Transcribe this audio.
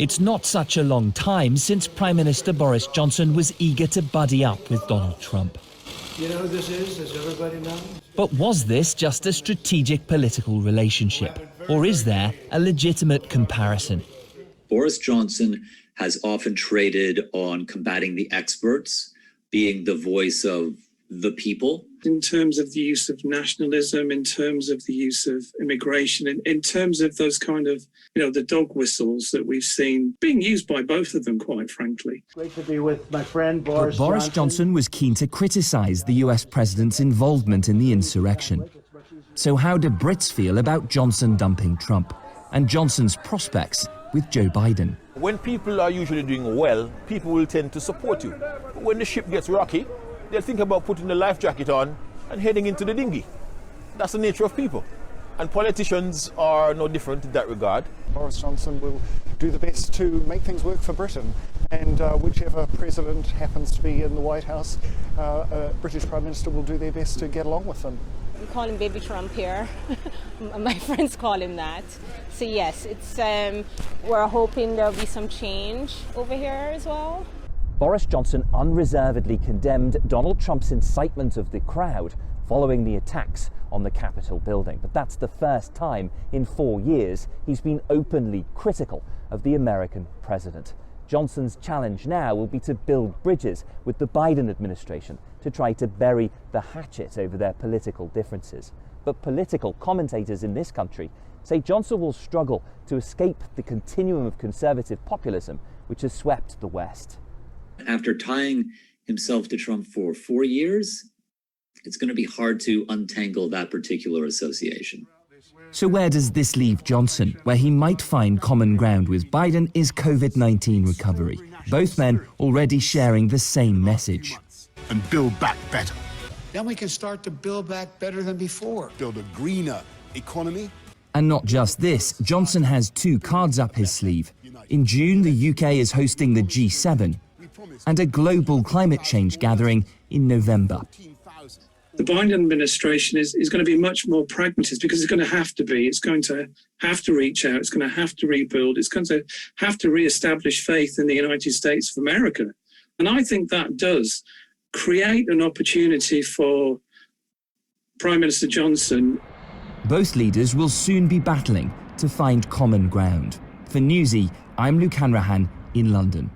It's not such a long time since Prime Minister Boris Johnson was eager to buddy up with Donald Trump. You know who this is? Does everybody know? But was this just a strategic political relationship? Or is there a legitimate comparison? Boris Johnson has often traded on combating the experts, being the voice of the people. In terms of the use of nationalism, in terms of the use of immigration, in terms of those kind of, the dog whistles that we've seen being used by both of them, quite frankly. Great to be with my friend Boris But Boris Johnson was keen to criticise the US president's involvement in the insurrection. So how do Brits feel about Johnson dumping Trump and Johnson's prospects with Joe Biden? When people are usually doing well, people will tend to support you. But when the ship gets rocky, they'll think about putting the life jacket on and heading into the dinghy. That's the nature of people. And politicians are no different in that regard. Boris Johnson will do the best to make things work for Britain. And whichever president happens to be in the White House, British Prime Minister will do their best to get along with them. We call him Baby Trump here. My friends call him that. So yes, it's we're hoping there'll be some change over here as well. Boris Johnson unreservedly condemned Donald Trump's incitement of the crowd following the attacks on the Capitol building. But that's the first time in 4 years he's been openly critical of the American president. Johnson's challenge now will be to build bridges with the Biden administration to try to bury the hatchet over their political differences. But political commentators in this country say Johnson will struggle to escape the continuum of conservative populism which has swept the West. After tying himself to Trump for 4 years, it's going to be hard to untangle that particular association. So where does this leave Johnson? Where he might find common ground with Biden is COVID-19 recovery. Both men already sharing the same message. And build back better. Then we can start to build back better than before. Build a greener economy. And not just this, Johnson has two cards up his sleeve. In June, the UK is hosting the G7 and a global climate change gathering in November. The Biden administration is going to be much more pragmatist because it's going to have to be. It's going to have to reach out. It's going to have to rebuild. It's going to have to reestablish faith in the United States of America. And I think that does create an opportunity for Prime Minister Johnson. Both leaders will soon be battling to find common ground. For Newsy, I'm Luke Hanrahan in London.